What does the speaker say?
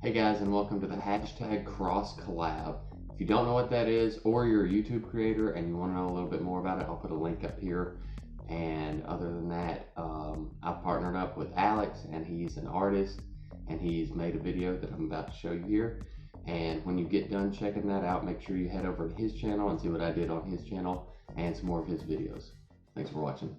Hey guys, and welcome to the hashtag cross collab. If you don't know what that is, or you're a YouTube creator and you want to know a little bit more about it, I'll put a link up here. And other than that, I've partnered up with Alex, and he's an artist, and he's made a video that I'm about to show you here. And when you get done checking that out, make sure you head over to his channel and see what I did on his channel and some more of his videos. Thanks for watching.